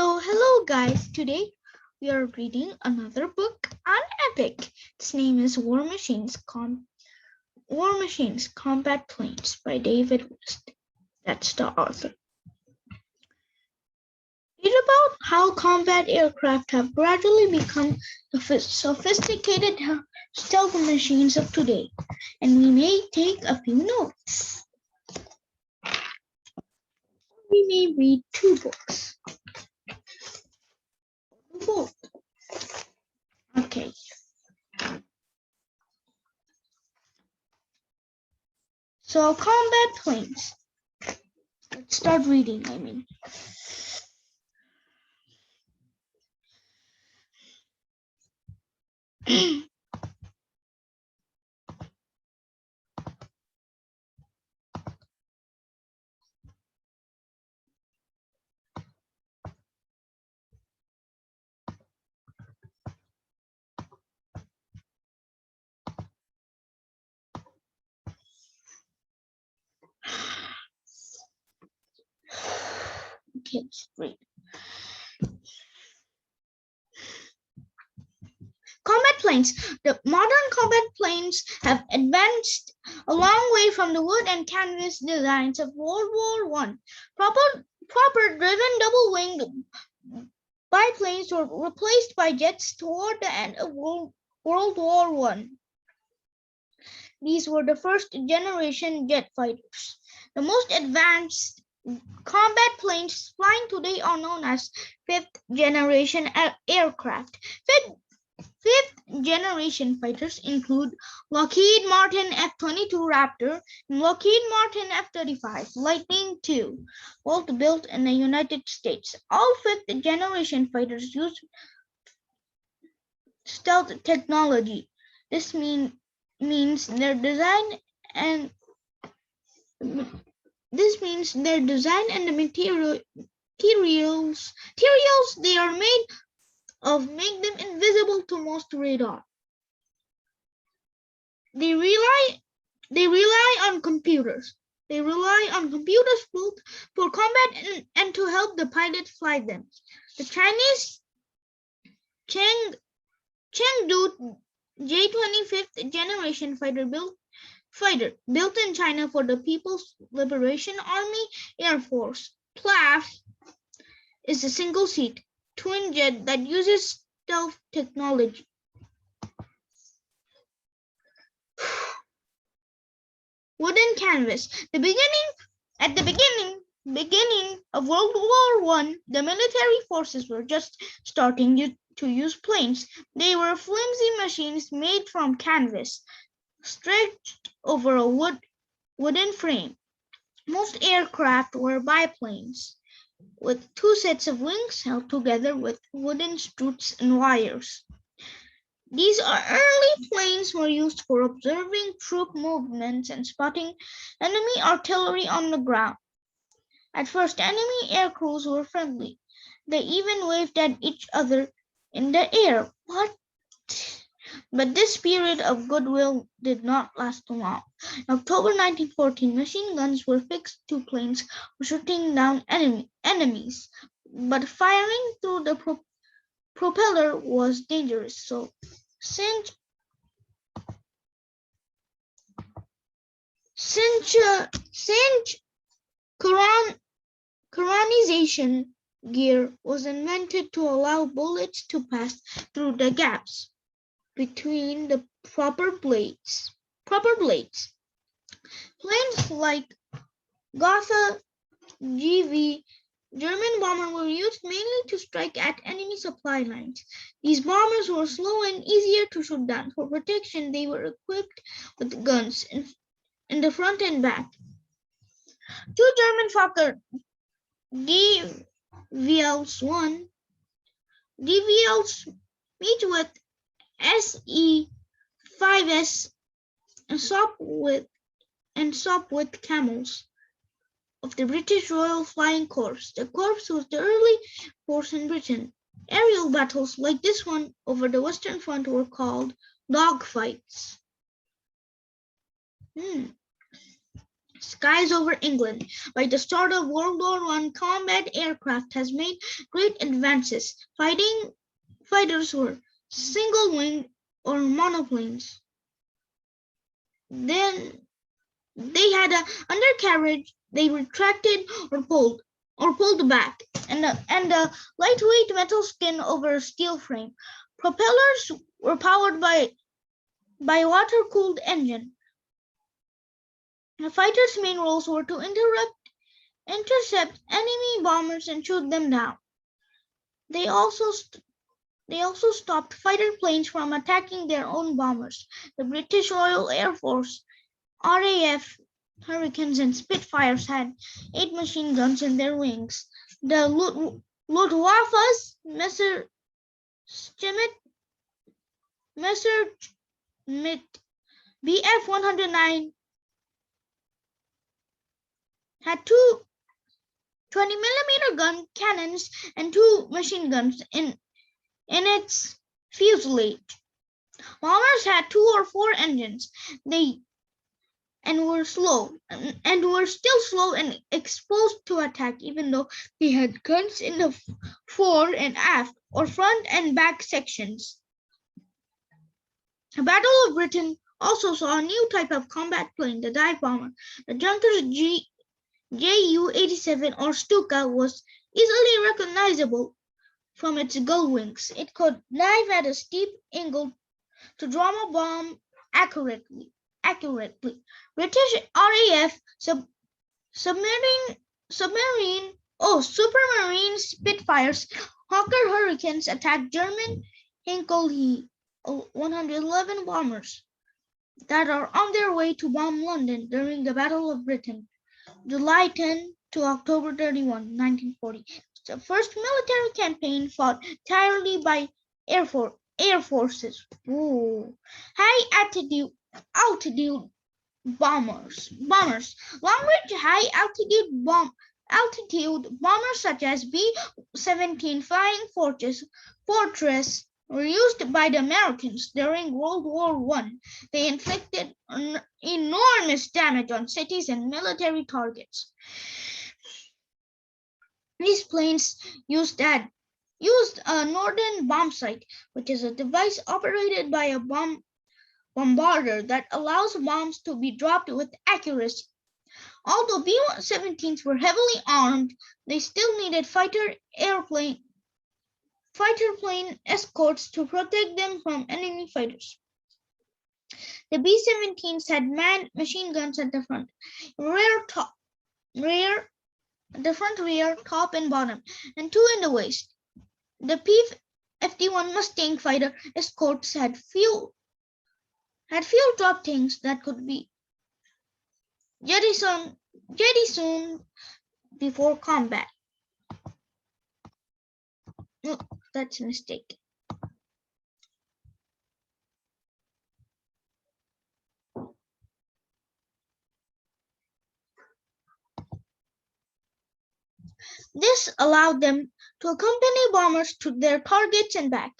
So, hello guys. Today we are reading another book on epic. Its name is War Machines Combat Planes by David West. That's the author. Read about how combat aircraft have gradually become the sophisticated stealth machines of today, and we may take a few notes. We may read two books. Both. Okay. So, combat planes. Let's start reading, Okay, great. Combat planes. The modern combat planes have advanced a long way from the wood and canvas designs of World War One. Proper driven double-winged biplanes were replaced by jets toward the end of World War One. These were the first generation jet fighters. The most advanced combat planes flying today are known as fifth generation aircraft. Fifth generation fighters include Lockheed Martin F-22 Raptor and Lockheed Martin F-35 Lightning II, both built in the United States. All fifth generation fighters use stealth technology. This means their design and the materials they are made of make them invisible to most radar. They rely on computers. They rely on computers both for combat and to help the pilot fly them. The Chinese Chengdu J-20 fifth generation fighter built in China for the People's Liberation Army Air Force. PLAF is a single-seat twin jet that uses stealth technology. Wooden canvas. At the beginning of World War One, the military forces were just starting to use planes. They were flimsy machines made from canvas, stretched over a wooden frame. Most aircraft were biplanes, with two sets of wings held together with wooden struts and wires. These early planes were used for observing troop movements and spotting enemy artillery on the ground. At first, enemy air crews were friendly. They even waved at each other in the air. But this spirit of goodwill did not last long. In October 1914, machine guns were fixed to planes for shooting down enemies, but firing through the propeller was dangerous. So, since coronization gear was invented to allow bullets to pass through the gaps between the proper blades. Planes like Gotha GV German bomber were used mainly to strike at enemy supply lines. These bombers were slow and easier to shoot down. For protection, they were equipped with guns in the front and back. Two German Fokker DVLs meet with SE-5S and SOP with Camels of the British Royal Flying Corps. The Corps was the early force in Britain. Aerial battles like this one over the Western Front were called dogfights. skies over England. By the start of World War I, combat aircraft has made great advances. Fighters were single-wing or monoplanes. Then they had an undercarriage. They retracted or pulled back, and a lightweight metal skin over a steel frame. Propellers were powered by water-cooled engine. The fighters' main roles were to intercept enemy bombers and shoot them down. They also stopped fighter planes from attacking their own bombers. The British Royal Air Force, RAF, Hurricanes and Spitfires had 8 machine guns in their wings. The Luftwaffe's Messerschmitt Bf-109 had 2 20mm gun cannons and 2 machine guns in its fuselage. Bombers had 2 or 4 engines. They were still slow and exposed to attack, even though they had guns in the fore and aft or front and back sections. The Battle of Britain also saw a new type of combat plane, the dive bomber. The Junkers Ju-87 or Stuka was easily recognizable from its gull wings. It could dive at a steep angle to drop a bomb accurately. British RAF Supermarine Spitfires, Hawker Hurricanes attacked German Heinkel 111 bombers that are on their way to bomb London during the Battle of Britain, July 10 to October 31, 1940. The first military campaign fought entirely by air forces. High altitude bombers. Long-range high altitude bombers such as B-17 Flying Fortress were used by the Americans during World War I. They inflicted enormous damage on cities and military targets. These planes used a Norden bombsight, which is a device operated by a bombarder that allows bombs to be dropped with accuracy. Although B-17s were heavily armed, they still needed fighter plane escorts to protect them from enemy fighters. The B-17s had manned machine guns at the front, top and bottom, and 2 in the waist. The P-51 Mustang fighter escorts had fuel drop tanks that could be jettisoned before combat. No, that's a mistake. This allowed them to accompany bombers to their targets and back.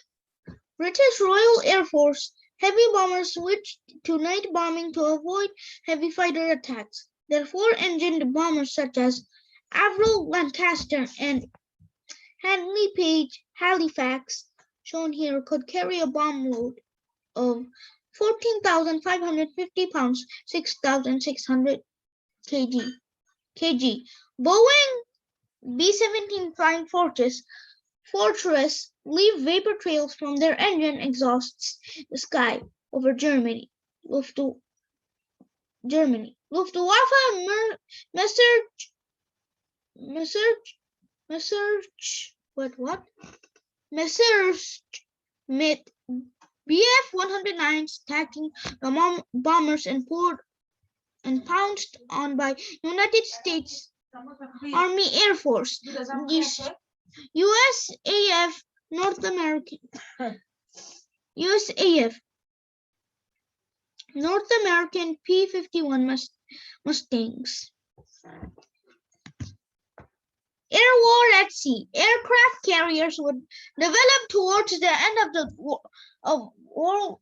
British Royal Air Force heavy bombers switched to night bombing to avoid heavy fighter attacks. Their 4-engined bombers such as Avro, Lancaster, and Handley Page Halifax, shown here, could carry a bomb load of 14,550 pounds, 6,600 kg. Boeing B-17 Flying Fortress leave vapor trails from their engine exhausts in the sky over Germany. Luftwaffe Messerschmitt Bf-109s attacking the bombers and pounced on by United States Army Air Force. USAF North American P-51 Mustangs. Air war at sea. Aircraft carriers would develop towards the end of the World War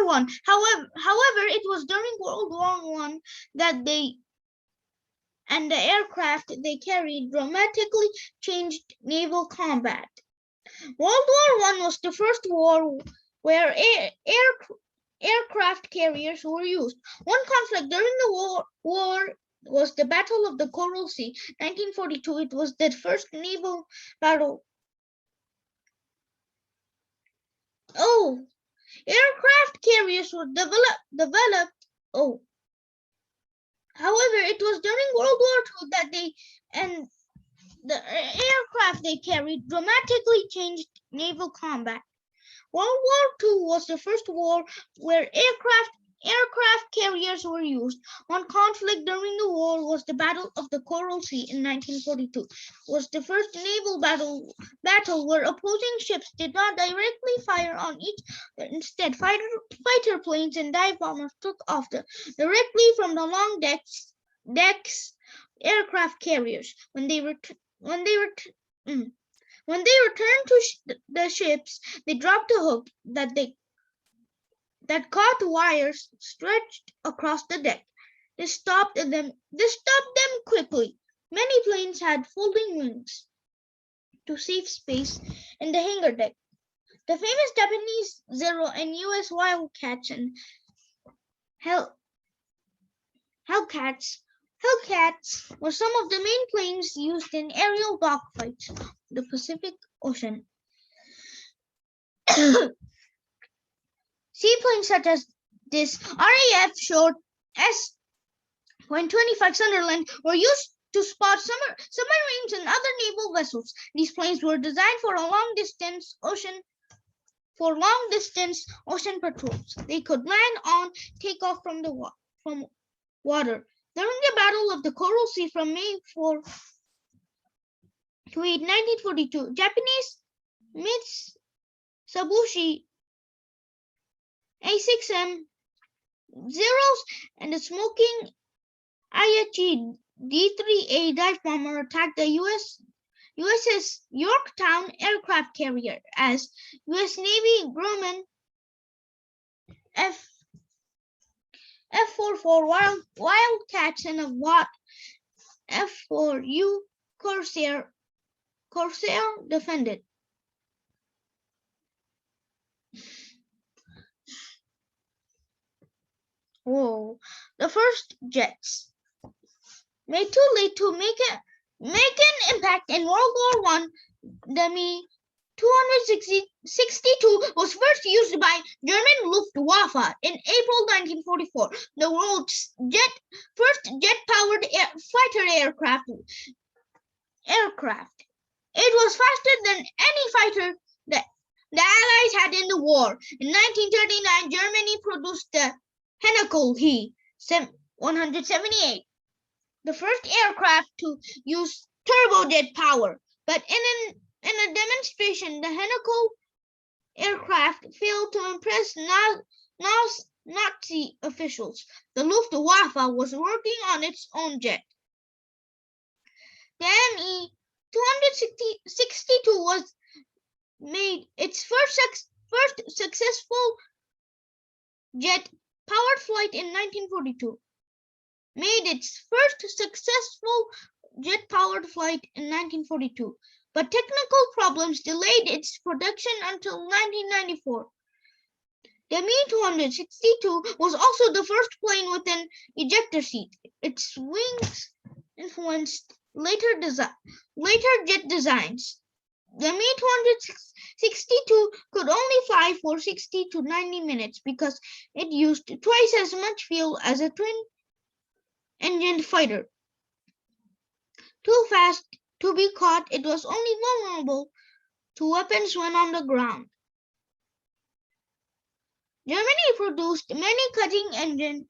One. However, it was during World War One that the aircraft they carried dramatically changed naval combat. World War One was the first war where aircraft carriers were used. One conflict during the war was the Battle of the Coral Sea, 1942. It was the first naval battle. Oh, aircraft carriers were developed. Oh, however, it was during World War II that the aircraft they carried dramatically changed naval combat. World War II was the first war where aircraft carriers were used. One conflict during the war was the Battle of the Coral Sea in 1942. It was the first naval battle where opposing ships did not directly fire on each other. Instead, fighter planes and dive bombers took off directly from the long decks aircraft carriers. When they returned to the ships, they dropped a hook that caught wires stretched across the deck. This stopped them quickly. Many planes had folding wings to save space in the hangar deck. The famous Japanese Zero and US Wildcats and Hellcats were some of the main planes used in aerial dogfights in the Pacific Ocean. Seaplanes such as this RAF short S.25 Sunderland were used to spot submarines and other naval vessels. These planes were designed for long distance ocean patrols. They could land on takeoff from water. During the Battle of the Coral Sea from May 4 to 8, 1942, Japanese Mitsubishi A6M Zeros and the smoking Aichi D-3A dive bomber attacked the USS Yorktown aircraft carrier as U.S. Navy Grumman F-44 Wildcats and a F-4U Corsair defended. Whoa, the first jets. Made too late to make an impact in World War I, the Mi-262 was first used by German Luftwaffe in April 1944. The world's first jet-powered fighter aircraft. It was faster than any fighter that the Allies had in the war. In 1939, Germany produced the Henkel He-178, the first aircraft to use turbojet power. But in a demonstration, the Henkel aircraft failed to impress Nazi officials. The Luftwaffe was working on its own jet. The Mi-262 was made its first successful jet-powered flight in 1942. But technical problems delayed its production until 1994. The Mi-262 was also the first plane with an ejector seat. Its wings influenced later jet designs. The Mi-262 could only fly for 60 to 90 minutes because it used twice as much fuel as a twin-engined fighter. Too fast to be caught, it was only vulnerable to weapons when on the ground. Germany produced many cutting-edge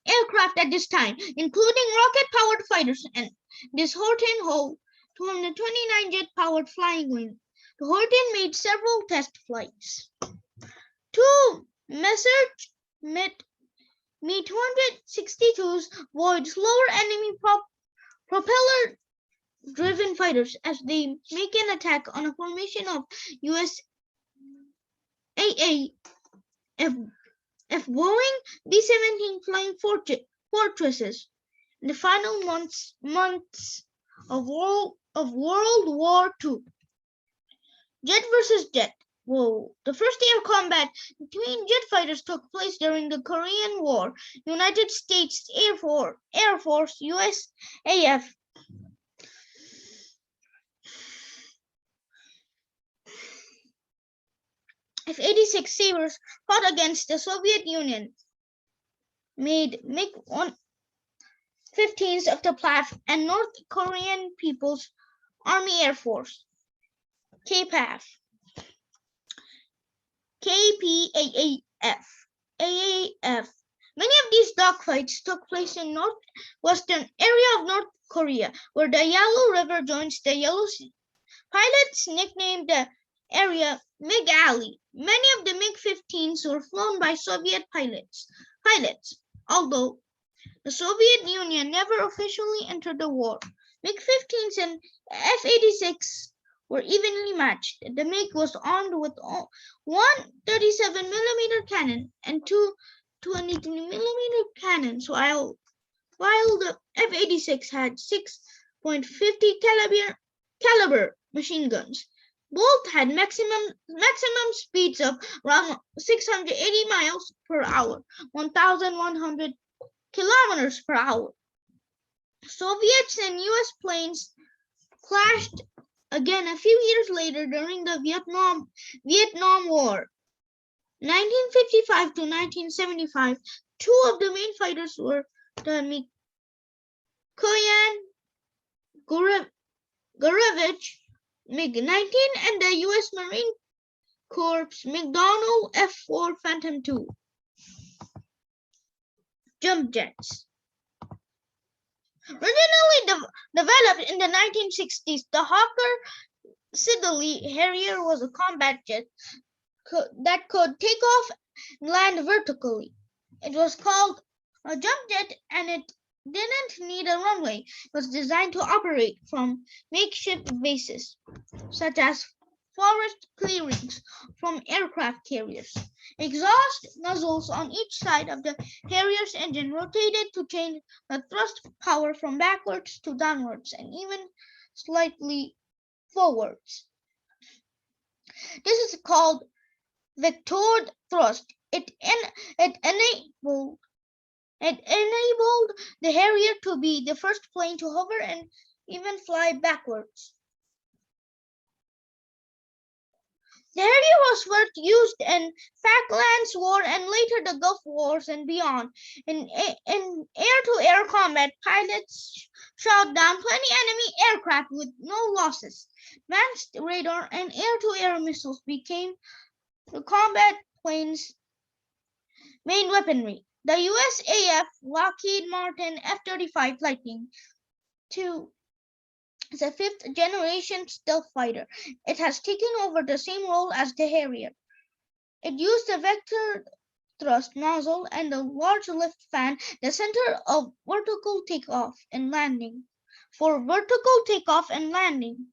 aircraft at this time, including rocket-powered fighters and this Horten Ho 229 jet-powered flying wing. The Horten made several test flights. Two Mi-262s voyaged lower enemy propeller-driven fighters as they make an attack on a formation of USAA F Boeing B-17 flying fortresses. In the final months of World War II. Jet versus jet. Whoa. The first air combat between jet fighters took place during the Korean War. United States Air Force USAF F-86 Sabres fought against the Soviet Union. Made MiG-115s of the PLAF and North Korean People's Army Air Force KPAF. KPAAF. AAF. Many of these dogfights took place in northwestern area of North Korea, where the Yalu River joins the Yellow Sea. Pilots nicknamed the area MiG Alley. Many of the MiG-15s were flown by Soviet pilots, although the Soviet Union never officially entered the war. MiG-15s and F-86 were evenly matched. The MiG was armed with one 37mm cannon and two 23mm cannons, while the F-86 had 6.50 caliber machine guns. Both had maximum speeds of around 680 miles per hour, 1,100 kilometers per hour. Soviets and US planes clashed again a few years later during the Vietnam War. 1955 to 1975, two of the main fighters were the Mikoyan Gurevich MiG-19 and the U.S. Marine Corps McDonnell F-4 Phantom II jump jets. Originally developed in the 1960s, the Hawker Siddeley Harrier was a combat jet that could take off and land vertically. It was called a jump jet and it didn't need a runway. It was designed to operate from makeshift bases, such as forest clearings from aircraft carriers. Exhaust nozzles on each side of the Harrier's engine rotated to change the thrust power from backwards to downwards and even slightly forwards. This is called vectored thrust. It enabled the Harrier to be the first plane to hover and even fly backwards. The Harrier was first used in Falklands War and later the Gulf Wars and beyond. In air-to-air combat, pilots shot down 20 enemy aircraft with no losses. Advanced radar and air-to-air missiles became the combat plane's main weaponry. The USAF Lockheed Martin F-35 Lightning II is a fifth-generation stealth fighter. It has taken over the same role as the Harrier. It used a vector thrust nozzle and a large lift fan, the center of vertical takeoff and landing. For vertical takeoff and landing.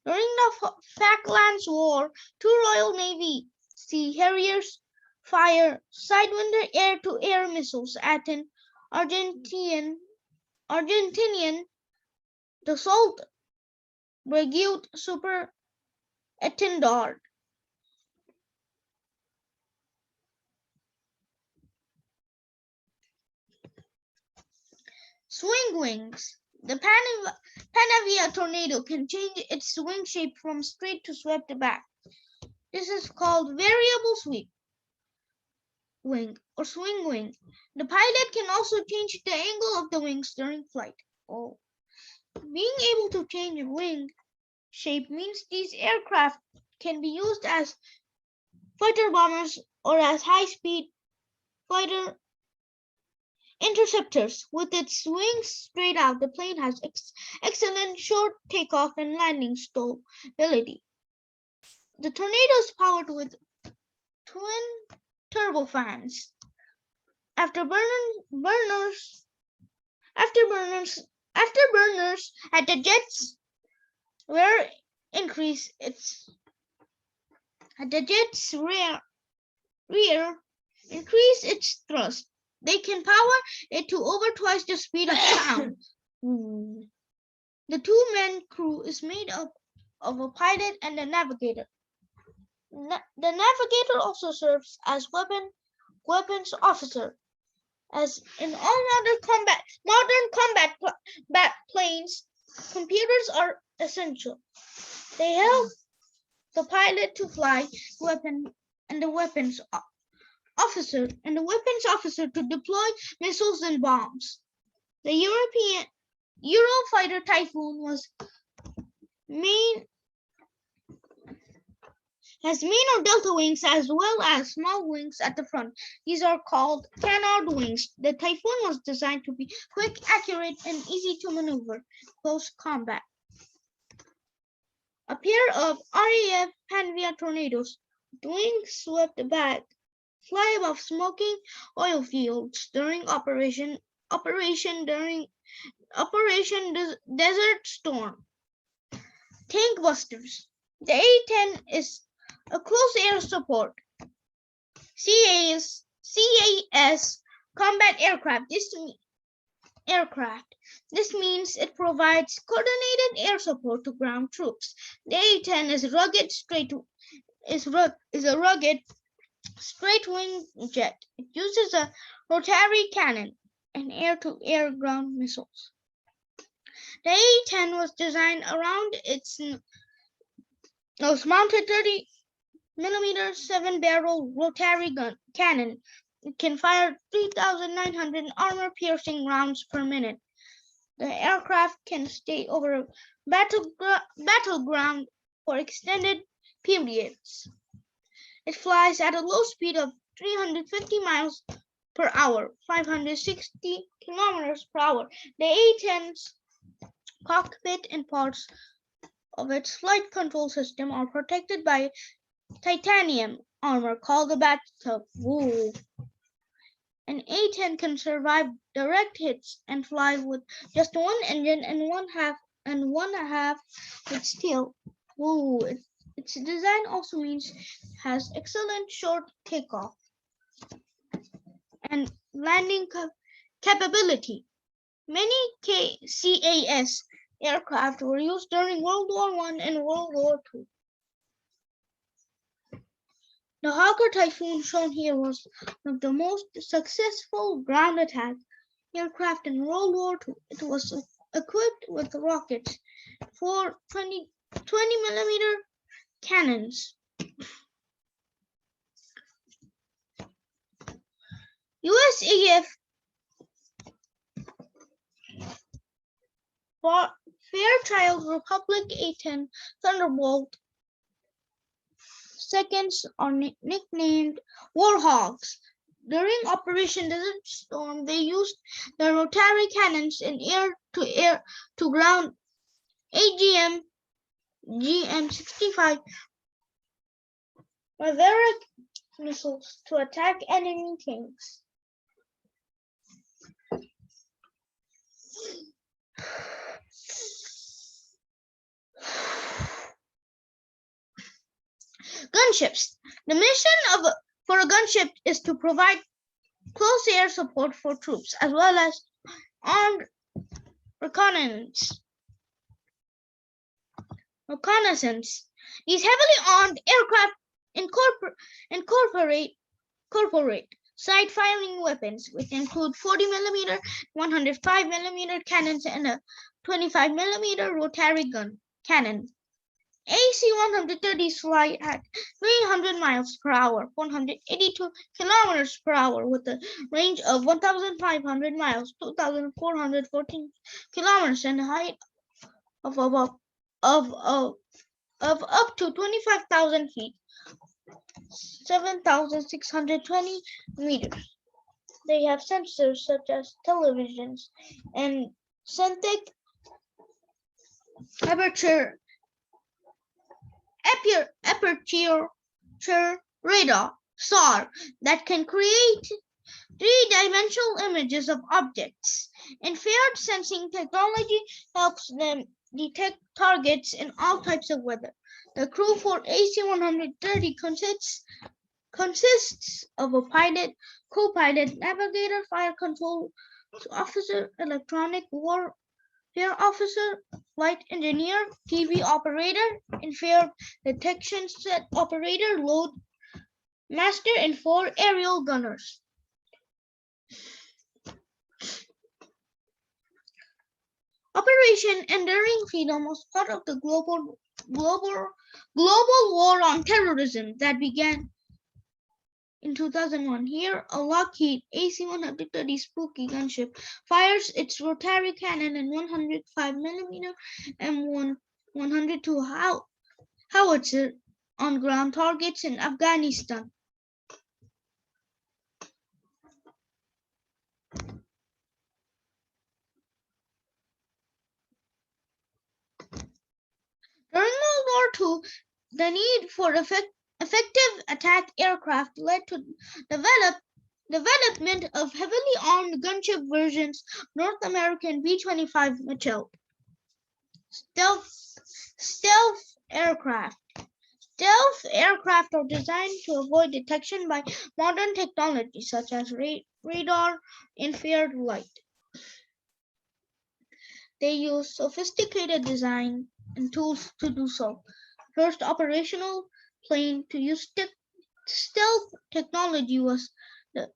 During the Falklands War, two Royal Navy Sea Harriers fire Sidewinder air-to-air missiles at an Argentinian Dassault Brigade Super Étendard. Swing wings. The Panavia Tornado can change its wing shape from straight to swept back. This is called variable sweep wing or swing wing. The pilot can also change the angle of the wings during flight. Being able to change wing shape means these aircraft can be used as fighter bombers or as high-speed fighter interceptors. With its wings straight out, the plane has excellent short takeoff and landing stability. The Tornado is powered with twin turbofans. Afterburners Afterburners at the jet's rear increase its thrust. They can power it to over twice the speed of sound. The two-man crew is made up of a pilot and a navigator. The navigator also serves as weapons officer. As in all modern combat planes, computers are essential. They help the pilot to fly, the weapons officer to deploy missiles and bombs. The Eurofighter Typhoon has main or delta wings as well as small wings at the front. These are called canard wings. The Typhoon was designed to be quick, accurate, and easy to maneuver close combat. A pair of RAF Panvia Tornadoes, wings swept back, fly above smoking oil fields during Operation Desert Storm. Tank Busters. The A-10 is a close air support CAS combat aircraft. This means it provides coordinated air support to ground troops. The A-10 is a rugged straight-wing jet. It uses a rotary cannon and air-to-air ground missiles. The A-10 was designed around its mounted 30mm 7-barrel rotary cannon. It can fire 3,900 armor-piercing rounds per minute. The aircraft can stay over a battleground for extended periods. It flies at a low speed of 350 miles per hour, 560 kilometers per hour. The A-10's cockpit and parts of its flight control system are protected by titanium armor called the bathtub. An A-10 can survive direct hits and fly with just one engine and one half with steel. Its design also means it has excellent short takeoff and landing capability. Many CAS aircraft were used during World War I and World War II. The Hawker Typhoon shown here was one of the most successful ground attack aircraft in World War II. It was equipped with rockets for 20mm cannons. USAF Fairchild Republic A-10 Thunderbolt seconds are nicknamed Warhogs. During Operation Desert Storm, they used the rotary cannons and air-to-ground GM-65 Maverick missiles to attack enemy tanks. Gunships. The mission for a gunship is to provide close air support for troops as well as armed reconnaissance. These heavily armed aircraft incorporate side-firing weapons, which include 40mm, 105mm cannons, and a 25mm rotary cannon. AC-130s fly at 300 miles per hour, 182 kilometers per hour, with a range of 1,500 miles, 2,414 kilometers, and a height of up to 25,000 feet, 7,620 meters. They have sensors such as televisions and synthetic aperture radar (SAR) that can create three-dimensional images of objects. Infrared sensing technology helps them detect targets in all types of weather. The crew for AC-130 consists of a pilot, co-pilot, navigator, fire control officer, electronic warfare officer, flight engineer, TV operator, infrared detection set operator, load master, and 4 aerial gunners. Operation Enduring Freedom was part of the global war on terrorism that began in 2001. Here, a Lockheed AC-130 Spooky gunship fires its rotary cannon and 105mm M102 howitzer on ground targets in Afghanistan. During World War II, the need for effective attack aircraft led to development of heavily armed gunship versions, North American B-25 Mitchell. Stealth aircraft. Stealth aircraft are designed to avoid detection by modern technology such as radar, infrared light. They use sophisticated design and tools to do so. First operational plane to use stealth technology was the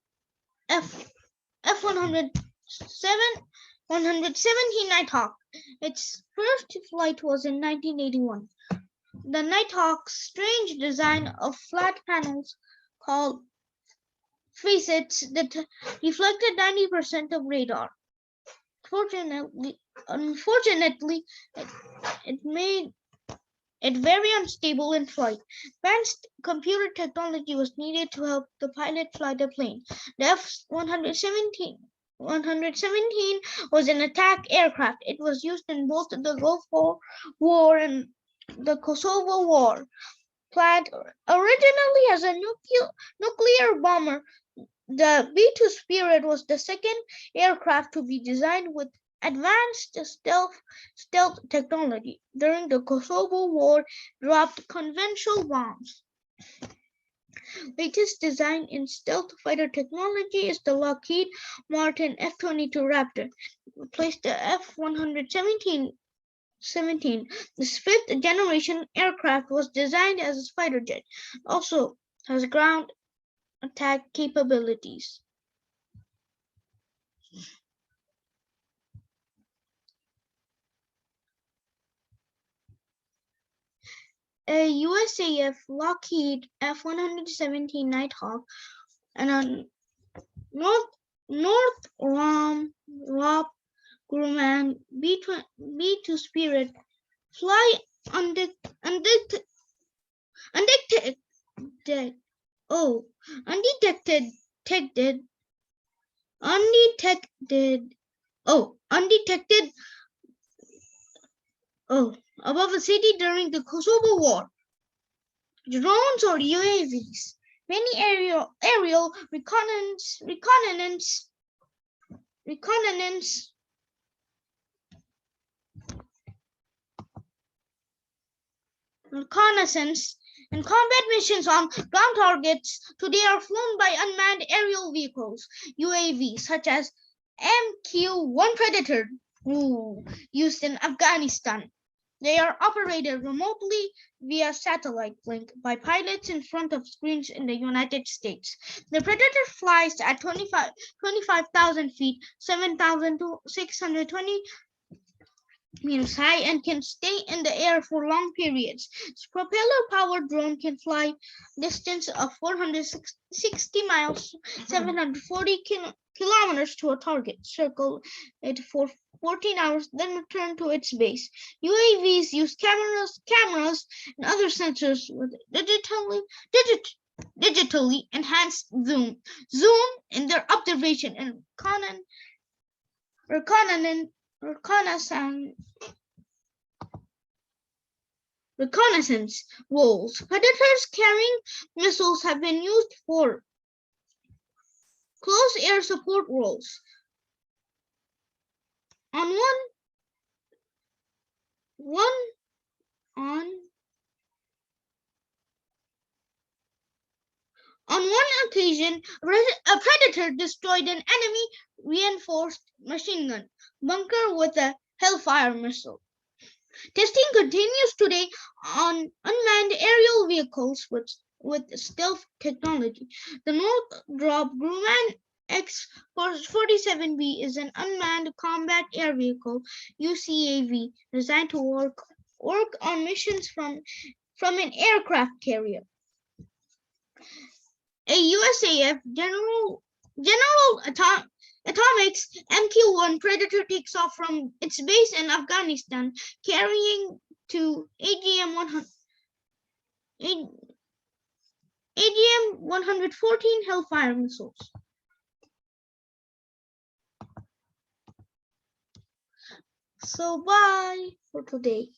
F-117 Nighthawk. Its first flight was in 1981. The Nighthawk's strange design of flat panels called facets that reflected 90% of radar. Unfortunately, it made it very unstable in flight. Advanced computer technology was needed to help the pilot fly the plane. The F-117 was an attack aircraft. It was used in both the Gulf War and the Kosovo War. Planned originally as a nuclear bomber, the B-2 Spirit was the second aircraft to be designed with advanced stealth technology. During the Kosovo War, dropped conventional bombs. Latest design in stealth fighter technology is the Lockheed Martin F-22 Raptor. Replaced the F-117. This fifth generation aircraft was designed as a fighter jet. Also has ground attack capabilities. A USAF Lockheed F-117 Nighthawk and a Northrop Grumman B-2 Spirit fly undetected above a city during the Kosovo War. Drones or UAVs. Many aerial reconnaissance and combat missions on ground targets today are flown by unmanned aerial vehicles, UAVs, such as MQ-1 Predator, used in Afghanistan. They are operated remotely via satellite link by pilots in front of screens in the United States. The Predator flies at 25,000 feet, 7,620 meters high, and can stay in the air for long periods. This propeller-powered drone can fly distance of 460 miles, 740 kilometers to a target, circle it for 14 hours, then return to its base. UAVs use cameras and other sensors with digitally enhanced zoom in their observation and reconnaissance roles. Predators carrying missiles have been used for Close air support roles. On one occasion, a predator destroyed an enemy reinforced machine gun bunker with a Hellfire missile. Testing continues today on unmanned aerial vehicles with stealth technology. The Northrop Grumman X-47B is an unmanned combat air vehicle (UCAV) designed to work on missions from an aircraft carrier. A USAF General Atomics MQ-1 Predator takes off from its base in Afghanistan, carrying two AGM-114 Hellfire missiles. So bye for today.